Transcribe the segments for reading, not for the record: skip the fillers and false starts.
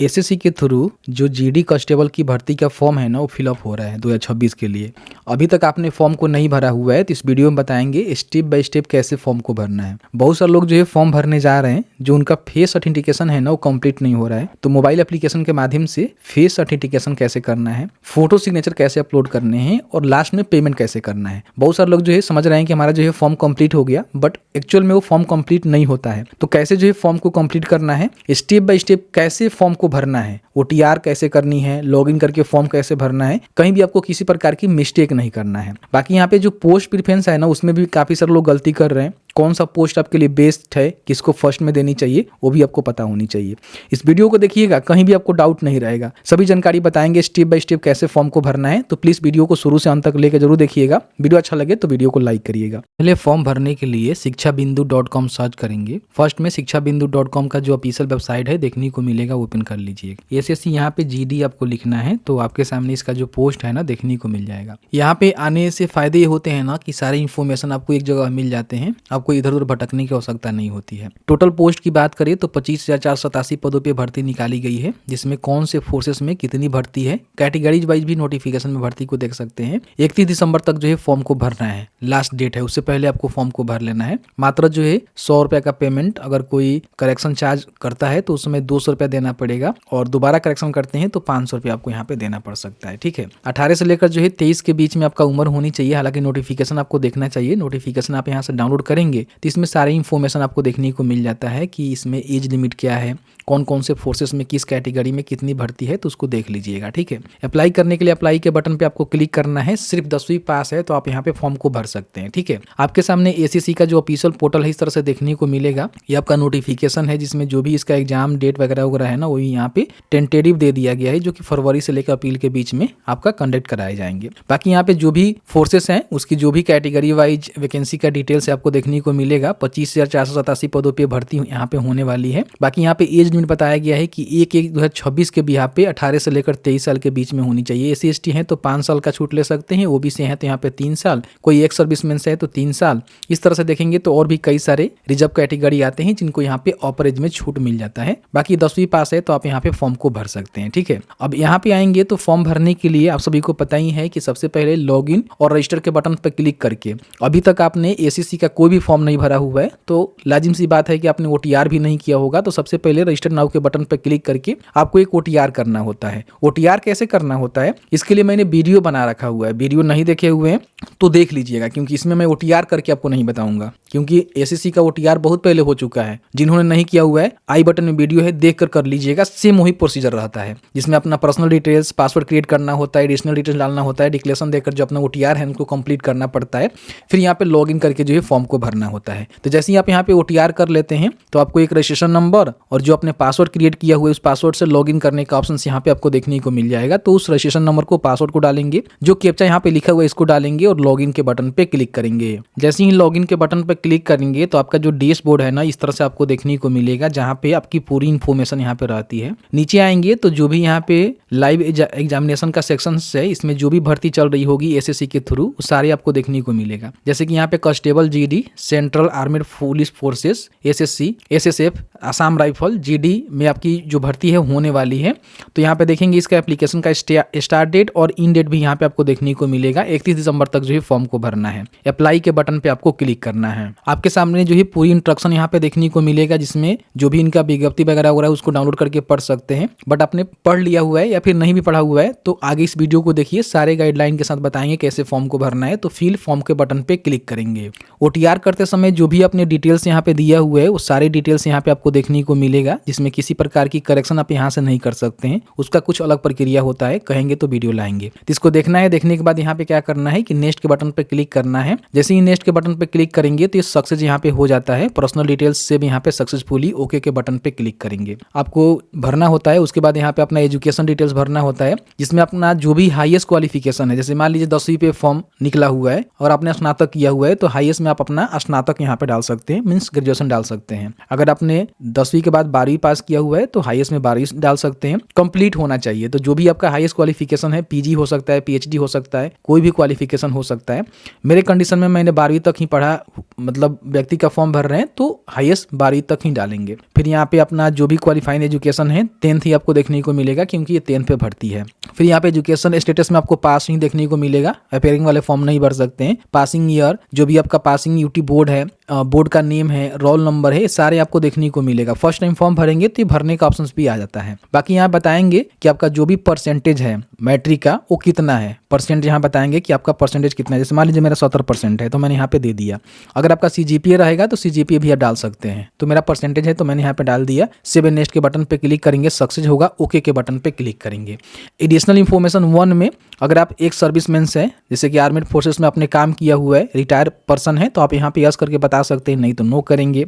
SSC के through जो GD constable की भर्ती का फॉर्म है ना वो फिलअप हो रहा है 2026 के लिए। अभी तक आपने फॉर्म को नहीं भरा हुआ है तो इस वीडियो में बताएंगे स्टेप बाय स्टेप कैसे फॉर्म को भरना है। बहुत सारे लोग जो है फॉर्म भरने जा रहे हैं, जो उनका फेस ऑथेंटिकेशन है ना वो कंप्लीट नहीं हो रहा है। तो मोबाइल एप्लीकेशन के माध्यम से फेस ऑथेंटिकेशन कैसे करना है, फोटो सिग्नेचर कैसे अपलोड करने हैं और लास्ट में पेमेंट कैसे करना है। बहुत सारे लोग जो है समझ रहे हैं कि हमारा जो है फॉर्म कंप्लीट हो गया, बट एक्चुअल में वो फॉर्म कंप्लीट नहीं होता है। तो कैसे जो है फॉर्म को कंप्लीट करना है, स्टेप बाय स्टेप कैसे फॉर्म को भरना है, ओटीआर कैसे करनी है, लॉगिन करके फॉर्म कैसे भरना है, कहीं भी आपको किसी प्रकार की मिस्टेक नहीं करना है। बाकी यहाँ पे जो पोस्ट प्रेफरेंस है ना उसमें भी काफी सारे लोग गलती कर रहे हैं। कौन सा पोस्ट आपके लिए बेस्ट है, किसको फर्स्ट में देनी चाहिए, वो भी आपको पता होनी चाहिए। इस वीडियो को देखिएगा, कहीं भी आपको डाउट नहीं रहेगा। सभी जानकारी बताएंगे स्टेप बाय स्टेप कैसे फॉर्म को भरना है। तो प्लीज वीडियो को शुरू से अंत तक लेकर जरूर देखिएगा। वीडियो अच्छा लगे तो वीडियो को लाइक करिएगा। पहले फॉर्म भरने के लिए शिक्षाबिंदु.com सर्च करेंगे। फर्स्ट में शिक्षाबिंदु.com का जो ऑफिशियल वेबसाइट है देखने को मिलेगा, ओपन कर लीजिएगा। एसएससी यहाँ पे जीडी आपको लिखना है तो आपके सामने इसका जो पोस्ट है ना देखने को मिल जाएगा। यहाँ पे आने से फायदे ये होते हैं ना कि सारी इन्फॉर्मेशन आपको एक जगह मिल जाते हैं, आपको इधर उधर भटकने की आवश्यकता नहीं होती है। टोटल पोस्ट की बात करें तो 25,487 पदों पे भर्ती निकाली गई है, जिसमें कौन से फोर्सेस में कितनी भर्ती है, कैटेगरीज वाइज भी नोटिफिकेशन में भर्ती को देख सकते हैं। 31 दिसंबर तक जो है फॉर्म को भरना है, लास्ट डेट है, उससे पहले आपको फॉर्म को भर लेना है। मात्र जो है 100 रुपए का पेमेंट, अगर कोई करेक्शन चार्ज करता है तो उसमें 200 रुपया देना पड़ेगा और दोबारा करेक्शन करते हैं तो 500 रुपया आपको यहाँ पे देना पड़ सकता है। ठीक है, 18 से लेकर जो है 23 के बीच में आपका उम्र होनी चाहिए। हालांकि नोटिफिकेशन आपको देखना चाहिए, नोटिफिकेशन आप यहाँ से डाउनलोड करेंगे तो इसमें सारी इन्फॉर्मेशन आपको देखने को मिल जाता है कि इसमें एज लिमिट क्या है, कौन कौन से फोर्सेस में किस कैटेगरी में कितनी भर्ती है, तो उसको देख लीजिएगा। ठीक है, अप्लाई करने के लिए अप्लाई के बटन पे आपको क्लिक करना है। सिर्फ 10वीं पास है तो आप यहाँ पे फॉर्म को भर सकते हैं। ठीक है, आपके सामने एसएससी का जो ऑफिशियल पोर्टल है इस तरह से देखने को मिलेगा। ये आपका नोटिफिकेशन है जिसमें जो भी इसका एग्जाम डेट वगैरह वगैरह है ना वही यहाँ पे टेंटेटिव दे दिया गया है, जो कि फरवरी से लेकर अप्रैल के बीच में आपका कंडक्ट कराए जाएंगे। बाकी यहाँ पे जो भी फोर्सेस हैं उसकी जो भी कैटेगरी वाइज वैकेंसी का डिटेल्स आपको देखने को मिलेगा। 25,487 पदों पे भर्ती यहाँ पे होने वाली है। बाकी यहाँ पे एज लिमिट बताया गया है कि 1/1/2026 के बिहार पे 18 से लेकर 23 साल के बीच में होनी चाहिए। एससी एसटी है तो 5 साल का छूट ले सकते हैं, ओबीसी है तो यहाँ पे 3 साल, कोई एक्स सर्विसमैन से है तो 3 साल। इस तरह से देखेंगे तो और भी कई सारे रिजर्व कैटेगरी आते हैं जिनको यहाँ पे अपर एज में छूट मिल जाता है। बाकी 10वीं पास है तो आप यहाँ पे फॉर्म को भर सकते हैं। ठीक है, अब यहाँ पे आएंगे तो फॉर्म भरने के लिए आप सभी को पता ही है कि सबसे पहले लॉगिन और रजिस्टर के बटन पर क्लिक करके, अभी तक आपने एसएससी का कोई भी फॉर्म नहीं भरा हुआ है तो लाजिम सी बात है कि आपने ओटीआर भी नहीं किया होगा। तो सबसे पहले रजिस्टर नाउ के बटन पर क्लिक करके आपको एक ओटीआर करना होता है। ओटीआर कैसे करना होता है इसके लिए मैंने वीडियो बना रखा हुआ है, वीडियो नहीं देखे हुए हैं तो देख लीजिएगा, क्योंकि इसमें मैं ओटीआर करके आपको नहीं बताऊंगा, क्योंकि एसएससी का ओटीआर बहुत पहले हो चुका है। जिन्होंने नहीं किया हुआ है आई बटन में वीडियो है, देख कर लीजिएगा। सेम वही प्रोसीजर रहता है जिसमें अपना पर्सनल डिटेल्स, पासवर्ड क्रिएट करना होता है, एडिशनल डिटेल्स डालना होता है, डिक्लेरेशन देकर जो अपना ओटीआर है उनको कंप्लीट करना पड़ता है। फिर यहाँ पे लॉगिन करके जो है फॉर्म को भरना होता है। तो जैसे ही आप यहाँ पे ओटीआर कर लेते हैं तो आपको एक रजिस्ट्रेशन नंबर और जो अपने पासवर्ड क्रिएट किया हुआ है उस पासवर्ड से लॉगिन करने का ऑप्शन यहाँ पे आपको देखने को मिल जाएगा। तो उस रजिस्ट्रेशन नंबर को, पासवर्ड को डालेंगे, जो कैप्चा यहाँ पे लिखा हुआ है इसको डालेंगे और लॉगिन के बटन पे क्लिक करेंगे। जैसे ही लॉगिन के बटन पे क्लिक करेंगे तो आपका जो डैशबोर्ड है ना इस तरह से आपको देखने को मिलेगा, जहाँ पे आपकी पूरी इन्फॉर्मेशन यहाँ पे रहती है। नीचे आएंगे तो जो भी यहाँ पे लाइव एग्जामिनेशन का सेक्शन है, इसमें जो भी भर्ती चल रही होगी एसएससी के थ्रू सारे आपको देखने को मिलेगा। जैसे कि यहाँ पे constable GD, central armed police forces, SSC, SSF, Assam rifle, GD में आपकी जो भर्ती है होने वाली है। तो यहाँ पे देखेंगे इसका एप्लीकेशन का स्टार्ट डेट और इन डेट भी यहाँ पे आपको देखने को मिलेगा। 31 दिसंबर तक जो है फॉर्म को भरना है। अप्लाई के बटन पे आपको क्लिक करना है। आपके सामने जो है पूरी इंस्ट्रक्शन यहाँ पे देखने को मिलेगा, जिसमें जो भी इनका विज्ञप्ति वगैरह हो रहा है उसको डाउनलोड करके पढ़ सकते हैं। बट आपने पढ़ लिया हुआ है या फिर नहीं भी पढ़ा हुआ है तो आगे इस वीडियो को देखिए, सारे गाइडलाइन के साथ बताएंगे कैसे फॉर्म को भरना है। तो फिल फॉर्म के बटन पे क्लिक करेंगे। ओटीआर करते समय जो भी अपने डिटेल्स यहाँ पे दिया हुआ है वो सारे डिटेल्स यहाँ पे आपको देखने को मिलेगा, जिसमें किसी प्रकार की करेक्शन आप यहाँ से नहीं कर सकते हैं। उसका कुछ अलग प्रक्रिया होता है, कहेंगे तो वीडियो लाएंगे। तो इसको देखना है। देखने के बाद यहाँ पे क्या करना है कि नेक्स्ट के बटन पे क्लिक करना है। जैसे ही नेक्स्ट के बटन पे क्लिक करेंगे तो ये सक्सेस यहाँ पे हो जाता है। पर्सनल डिटेल्स से भी यहाँ पे सक्सेसफुली ओके के बटन पे क्लिक करेंगे। आपको भरना होता है। उसके बाद यहाँ पे अपना एजुकेशन डिटेल्स भरना होता है, जिसमें अपना जो भी हाईएस्ट क्वालिफिकेशन है, जैसे मान लीजिए 10वीं पे फॉर्म निकला हुआ है और आपने स्नातक किया हुआ है तो हाईएस्ट में आप अपना स्नातक यहाँ पे डाल सकते हैं, मीन्स ग्रेजुएशन डाल सकते हैं। अगर आपने 10वीं के बाद 12वीं पास किया हुआ है तो हाईएस्ट में 12वीं डाल सकते हैं। कंप्लीट होना चाहिए, तो जो भी आपका हाईएस्ट क्वालिफिकेशन है, पीजी हो सकता है, पीएचडी हो सकता है, कोई भी क्वालिफिकेशन हो सकता है। मेरे कंडीशन में मैंने 12वीं तक ही पढ़ा, मतलब व्यक्ति का फॉर्म भर रहे हैं तो हाईएस्ट 12वीं तक ही डालेंगे। फिर यहाँ पे अपना जो भी क्वालिफाइंग एजुकेशन है 10th ही आपको देखने को मिलेगा, क्योंकि ये 10th पे भर्ती है। फिर यहाँ पे एजुकेशन स्टेटस में आपको पास ही देखने को मिलेगा, अपेयरिंग वाले फॉर्म नहीं भर सकते हैं। पासिंग ईयर, जो भी आपका पासिंग यूटी बोर्ड है, बोर्ड का नेम है, रोल नंबर है, सारे आपको देखने को मिलेगा। फर्स्ट टाइम फॉर्म भरेंगे तो भरने का ऑप्शन भी आ जाता है। बाकी यहाँ बताएंगे कि आपका जो भी परसेंटेज है मैट्रिक का वो कितना है, परसेंट यहाँ बताएंगे कि आपका परसेंटेज कितना है। जैसे मान लीजिए मेरा 70% है तो मैंने यहाँ पे दे दिया। अगर आपका सीजीपीए रहेगा तो सीजीपीए भी आप डाल सकते हैं। तो मेरा परसेंटेज है तो मैंने यहाँ पे डाल दिया। सेव एंड नेक्स्ट के बटन पे क्लिक करेंगे, सक्सेस होगा, ओके के बटन पे क्लिक करेंगे। एडिशनल इन्फॉर्मेशन 1 में अगर आप एक सर्विसमैन है, जैसे कि आर्मेड फोर्सेस में आपने काम किया हुआ है, रिटायर पर्सन है, तो आप यहाँ पे यस करके बता सकते हैं, नहीं तो नो करेंगे।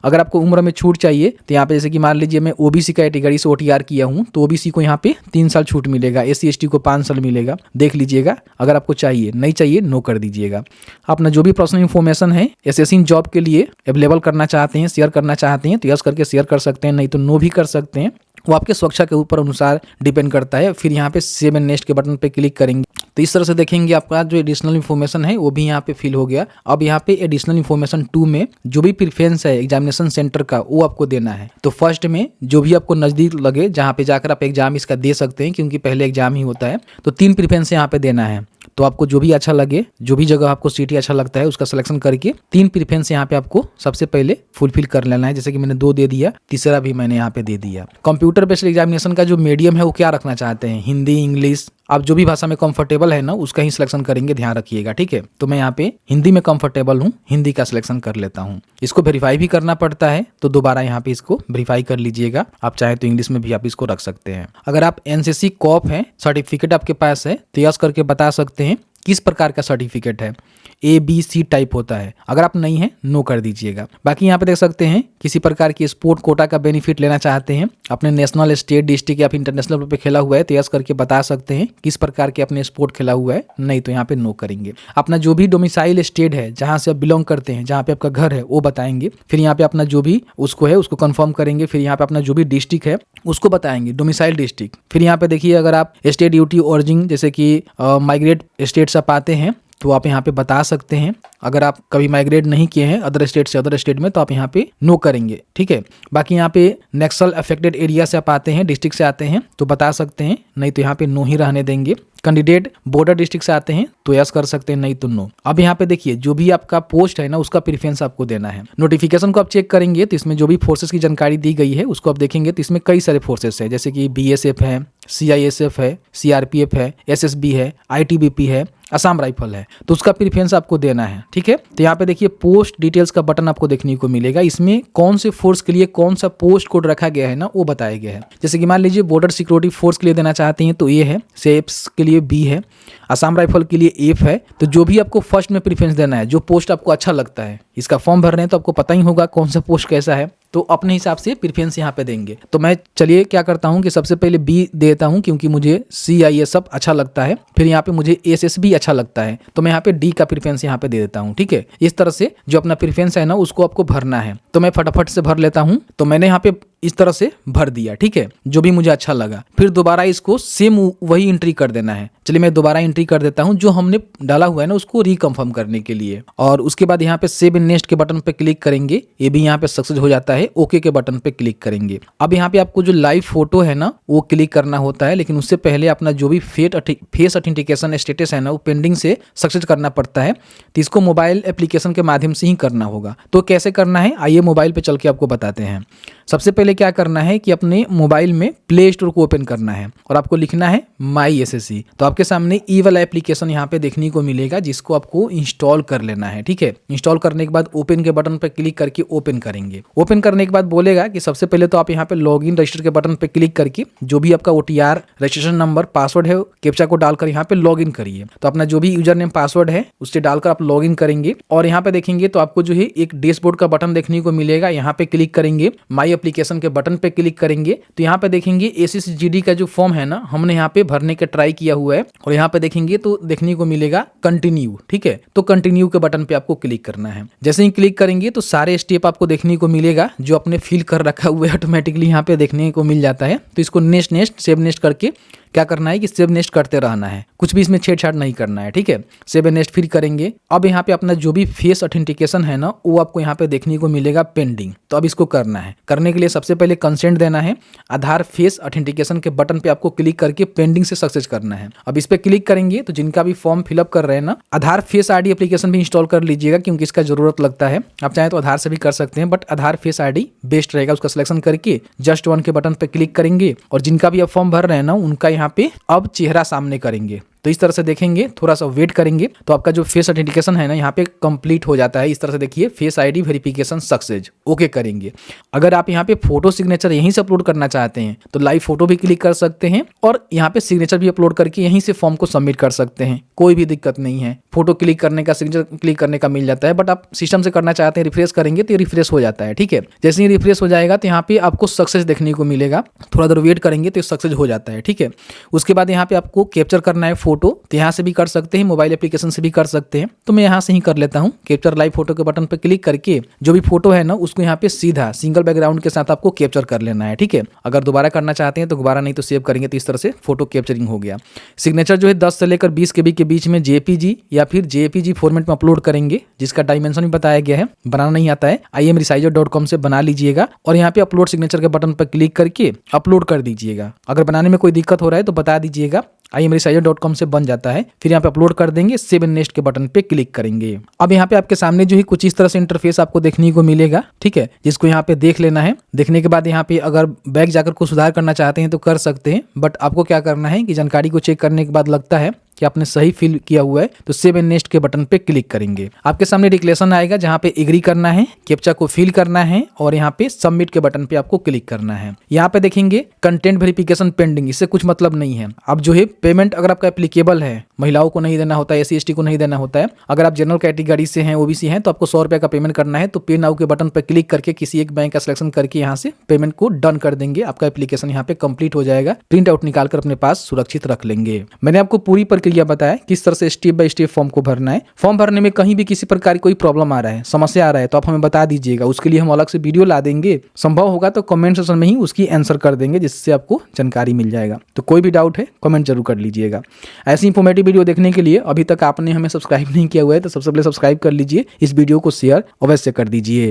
अगर आपको उम्र में छूट चाहिए तो यहाँ पे जैसे कि मान लीजिए मैं ओबीसी कैटेगरी से ओटीआर किया हूँ तो ओबीसी को यहाँ पे 3 साल छूट मिलेगा, एससी एसटी को 5 साल मिलेगा, देख लीजिएगा। अगर आपको चाहिए, नहीं चाहिए नो कर दीजिएगा। अपना जो भी पर्सनल इन्फॉर्मेशन है एसेसिंग जॉब के लिए अवेलेबल करना चाहते हैं, शेयर करना चाहते हैं तो यस करके शेयर कर सकते हैं, नहीं तो नो भी कर सकते हैं। वो आपके सुरक्षा के ऊपर अनुसार डिपेंड करता है। फिर यहाँ पे सेव एंड नेक्स्ट के बटन पे क्लिक करेंगे तो इस तरह से देखेंगे आपका जो एडिशनल इन्फॉर्मेशन है वो भी यहाँ पे फिल हो गया। अब यहाँ पे एडिशनल इन्फॉर्मेशन 2 में जो भी प्रेफरेंस है एग्जामिनेशन सेंटर का वो आपको देना है। तो फर्स्ट में जो भी आपको नजदीक लगे जहाँ पे जाकर आप एग्जाम इसका दे सकते हैं, क्योंकि पहले एग्जाम ही होता है। तो 3 प्रेफरेंस यहाँ पे देना है। तो आपको जो भी अच्छा लगे, जो भी जगह आपको सिटी अच्छा लगता है उसका सिलेक्शन करके 3 प्रेफरेंस यहाँ पे आपको सबसे पहले फुलफिल कर लेना है। जैसे कि मैंने 2 दे दिया, तीसरा भी मैंने यहाँ पे दे दिया। कंप्यूटर बेस्ड एग्जामिनेशन का जो मीडियम है वो क्या रखना चाहते हैं, हिंदी, इंग्लिश, आप जो भी भाषा में कंफर्टेबल है ना उसका ही सिलेक्शन करेंगे, ध्यान रखिएगा, ठीक है। तो मैं यहाँ पे हिंदी में कंफर्टेबल हूँ, हिंदी का सिलेक्शन कर लेता हूँ। इसको वेरीफाई भी करना पड़ता है तो दोबारा यहाँ पे इसको वेरीफाई कर लीजिएगा। आप चाहे तो इंग्लिश में भी आप इसको रख सकते हैं। अगर आप एनसीसी कॉप है, सर्टिफिकेट आपके पास है तो यस करके बता सकते हैं किस प्रकार का सर्टिफिकेट है, ABC टाइप होता है। अगर आप नहीं है नो कर दीजिएगा। बाकी यहाँ पे देख सकते हैं किसी प्रकार की स्पोर्ट कोटा का बेनिफिट लेना चाहते हैं, अपने नेशनल, स्टेट, डिस्ट्रिक्ट या फिर इंटरनेशनल लेवल पे खेला हुआ है तो यस करके बता सकते हैं किस प्रकार के अपने स्पोर्ट खेला हुआ है, नहीं तो यहाँ पे नो करेंगे। अपना जो भी डोमिसाइल स्टेट है जहाँ से आप बिलोंग करते हैं, जहाँ पे आपका घर है वो बताएंगे। फिर यहाँ पे अपना जो भी उसको है उसको कंफर्म करेंगे। फिर यहाँ पे अपना जो भी डिस्ट्रिक्ट है उसको बताएंगे, डोमिसाइल डिस्ट्रिक्ट। फिर यहाँ पे देखिए अगर आप स्टेट ड्यूटी ओरिजिन जैसे कि माइग्रेट स्टेट से आप आते हैं तो आप यहाँ पे बता सकते हैं। अगर आप कभी माइग्रेट नहीं किए हैं अदर स्टेट से अदर स्टेट में तो आप यहाँ पे नो करेंगे, ठीक है। बाकी यहाँ पे नक्सल अफेक्टेड एरिया से आप आते हैं, डिस्ट्रिक्ट से आते हैं तो बता सकते हैं, नहीं तो यहाँ पे नो ही रहने देंगे। कैंडिडेट बॉर्डर डिस्ट्रिक्ट से आते हैं तो यस कर सकते हैं, नहीं तो नो। अब यहाँ पे देखिए जो भी आपका पोस्ट है ना उसका प्रेफरेंस आपको देना है। नोटिफिकेशन को आप चेक करेंगे तो इसमें जो भी फोर्सेस की जानकारी दी गई है उसको आप देखेंगे तो इसमें कई सारे फोर्सेस है, जैसे कि BSF है, CISF है, CRPF है, SSB है, ITBP है, असम राइफल है, तो उसका प्रेफरेंस आपको देना है, ठीक है। तो यहाँ पे देखिए पोस्ट डिटेल्स का बटन आपको देखने को मिलेगा। इसमें कौन से फोर्स के लिए कौन सा पोस्ट कोड रखा गया है ना वो बताया गया है। जैसे कि मान लीजिए बॉर्डर सिक्योरिटी फोर्स के लिए देना चाहते हैं तो A है, सेप्स के लिए B है, असम राइफल के लिए F है। तो जो भी आपको फर्स्ट में प्रेफरेंस देना है, जो पोस्ट आपको अच्छा लगता है, इसका फॉर्म भर रहे हैं तो आपको पता ही होगा कौन सा पोस्ट कैसा है, तो अपने हिसाब से प्रेफरेंस यहाँ पे देंगे। तो मैं चलिए क्या करता हूँ कि सबसे पहले B देता हूँ क्योंकि मुझे CISF अच्छा लगता है, फिर यहाँ पे मुझे SSB अच्छा लगता है तो मैं यहाँ पे D का प्रेफरेंस यहाँ पे दे देता हूँ, ठीक है। इस तरह से जो अपना प्रेफरेंस है ना उसको आपको भरना है। तो मैं फटाफट से भर लेता हूँ। तो मैंने यहाँ पे इस तरह से भर दिया, ठीक है, जो भी मुझे अच्छा लगा। फिर दोबारा इसको सेम वही एंट्री कर देना है। चलिए मैं दोबारा एंट्री कर देता हूं जो हमने डाला हुआ है ना उसको रिकंफर्म करने के लिए। और उसके बाद यहाँ पे सेव एंड नेक्स्ट के बटन पे क्लिक करेंगे, ये भी यहाँ पे सक्सेस हो जाता है। ओके के बटन पे क्लिक करेंगे। अब यहाँ पे आपको जो लाइव फोटो है ना वो क्लिक करना होता है, लेकिन उससे पहले अपना जो भी फेस ऑथेंटिकेशन स्टेटस है ना वो पेंडिंग से सक्सेस करना पड़ता है। तो इसको मोबाइल एप्लीकेशन के माध्यम से ही करना होगा। तो कैसे करना है आइए मोबाइल पे चल के आपको बताते हैं। सबसे पहले क्या करना है कि अपने मोबाइल में प्ले स्टोर को ओपन करना है और आपको लिखना है माई SSC। तो आपके सामने ई वाला एप्लीकेशन यहाँ पे देखने को मिलेगा जिसको आपको इंस्टॉल कर लेना है, ठीक है। इंस्टॉल करने के बाद ओपन के बटन पर क्लिक करके ओपन करेंगे। ओपन करने के बाद बोलेगा कि सबसे पहले तो आप यहाँ पे लॉग इन रजिस्टर के बटन पर क्लिक करके जो भी आपका OTR रजिस्ट्रेशन नंबर पासवर्ड है कैप्चा को डालकर यहाँ पे लॉग इन करिए। तो अपना जो भी यूजर नेम पासवर्ड है उससे डालकर आप लॉग इन करेंगे और यहाँ पे देखेंगे तो आपको जो है एक डैशबोर्ड का बटन देखने को मिलेगा। यहाँ पे क्लिक करेंगे, माई एप्लीकेशन के बटन पे क्लिक करेंगे तो यहाँ पे देखेंगे ACCGD का जो फॉर्म है ना, हमने यहाँ पे भरने का ट्राई किया हुआ है और यहाँ पे देखेंगे तो देखने को मिलेगा कंटिन्यू। ठीक है, तो कंटिन्यू के बटन पे आपको क्लिक करना है। जैसे ही क्लिक करेंगे तो सारे स्टेप आपको देखने को मिलेगा जो आपने फिल कर रखा हुआ है, ऑटोमेटिकली यहाँ पे देखने को मिल जाता है। तो इसको नेक्स्ट सेव नेक्स्ट करके क्या करना है कि सेव नेक्स्ट करते रहना है, कुछ भी इसमें छेड़छाड़ नहीं करना है। ठीक है, सेव नेक्स्ट फिर करेंगे। अब यहाँ पे अपना जो भी फेस ऑथेंटिकेशन है ना, वो आपको यहाँ पे देखने को मिलेगा पेंडिंग। तो अब इसको करना है। करने के लिए सबसे पहले कंसेंट देना है। आधार फेस ऑथेंटिकेशन के बटन पे आपको क्लिक करके पेंडिंग से सक्सेस करना है। अब इस पे क्लिक करेंगे तो जिनका भी फॉर्म फिलअप कर रहे हैं ना, आधार फेस ID एप्लीकेशन भी इंस्टॉल कर लीजिएगा क्योंकि इसका जरूरत लगता है। आप चाहे तो आधार से भी कर सकते हैं, but Aadhaar face ID best रहेगा। उसका सिलेक्शन करके जस्ट वन के बटन पे क्लिक करेंगे और जिनका भी आप फॉर्म भर रहे हैं ना, उनका यहाँ पे अब चेहरा सामने करेंगे। तो इस तरह से देखेंगे, थोड़ा सा वेट करेंगे तो आपका जो फेस ऑथेंटिकेशन है ना, यहाँ पे कंप्लीट हो जाता है। इस तरह से देखिए face ID verification success, okay करेंगे। अगर आप यहाँ पे फोटो सिग्नेचर यहीं से अपलोड करना चाहते हैं तो लाइव फोटो भी क्लिक कर सकते हैं और यहाँ पे सिग्नेचर भी अपलोड करके यहीं से फॉर्म को सबमिट कर सकते हैं, कोई भी दिक्कत नहीं है। फोटो क्लिक करने का, सिग्नेचर क्लिक करने का मिल जाता है, बट आप सिस्टम से करना चाहते हैं रिफ्रेश करेंगे तो रिफ्रेश हो जाता है। ठीक है, जैसे ही रिफ्रेश हो जाएगा तो यहाँ पे आपको सक्सेस देखने को मिलेगा। थोड़ा देर वेट करेंगे तो सक्सेस हो जाता है। ठीक है, उसके बाद यहाँ पे आपको कैप्चर करना है फोटो, तो यहाँ से भी कर सकते हैं, मोबाइल एप्लीकेशन से भी कर सकते हैं। तो मैं यहाँ से ही कर लेता हूँ। कैप्चर लाइव फोटो के बटन पर क्लिक करके जो भी फोटो है ना, उसको यहाँ पे सीधा सिंगल बैकग्राउंड के साथ आपको कैप्चर कर लेना है। ठीक है, अगर दोबारा करना चाहते हैं तो दोबारा, नहीं तो सेव करेंगे तो इस तरह से फोटो कैप्चरिंग हो गया। सिग्नेचर जो है 10 से लेकर 20 KB के बीच में JPG या फिर JPG फॉर्मेट में अपलोड करेंगे, जिसका डायमेंशन भी बताया गया है। बनाना नहीं आता है imresizer.com से बना लीजिएगा और यहाँ पे अपलोड सिग्नेचर के बटन पर क्लिक करके अपलोड कर दीजिएगा। अगर बनाने में कोई दिक्कत हो रहा है तो बता दीजिएगा, imresizer.com से बन जाता है। फिर यहाँ पे अपलोड कर देंगे, सेव एंड नेक्स्ट के बटन पे क्लिक करेंगे। अब यहाँ पे आपके सामने जो है कुछ इस तरह से इंटरफेस आपको देखने को मिलेगा। ठीक है, जिसको यहाँ पे देख लेना है। देखने के बाद यहाँ पे अगर बैक जाकर को सुधार करना चाहते हैं तो कर सकते हैं, बट आपको क्या करना है कि जानकारी को चेक करने के बाद लगता है कि आपने सही फिल किया हुआ है तो सेव एंड नेक्स्ट के बटन पे क्लिक करेंगे। आपके सामने डिक्लेरेशन आएगा जहाँ पे एग्री करना है, कैप्चा को फिल करना है और यहाँ पे सबमिट के बटन पे आपको क्लिक करना है। यहाँ पे देखेंगे कंटेंट वेरिफिकेशन पेंडिंग, इससे कुछ मतलब नहीं है। अब जो है पेमेंट अगर आपका एप्लीकेबल है, महिलाओं को नहीं देना होता है, SC ST को नहीं देना होता है। अगर आप जनरल कैटेगरी से हैं, OBC हैं, तो आपको 100 रुपये का पेमेंट करना है। तो पे नाउ के बटन पर क्लिक करके किसी एक बैंक का सिलेक्शन करके यहाँ से पेमेंट को डन कर देंगे। आपका एप्लीकेशन यहाँ पे कंप्लीट हो जाएगा। प्रिंट आउट निकाल कर अपने पास सुरक्षित रख लेंगे। मैंने आपको पूरी प्रक्रिया बताया किस तरह से स्टेप बाय स्टेप फॉर्म को भरना है। फॉर्म भरने में कहीं भी किसी प्रकार की कोई प्रॉब्लम आ रहा है, समस्या आ रहा है, तो आप हमें बता दीजिएगा। उसके लिए हम अलग से वीडियो ला देंगे। संभव होगा तो कमेंट सेक्शन में ही उसकी आंसर कर देंगे, जिससे आपको जानकारी मिल जाएगा। तो कोई भी डाउट है कमेंट जरूर कर लीजिएगा। ऐसी इंफॉर्मेटिव वीडियो देखने के लिए अभी तक आपने हमें सब्सक्राइब नहीं किया हुआ है तो सबसे पहले सब्सक्राइब कर लीजिए। इस वीडियो को शेयर अवश्य कर दीजिए।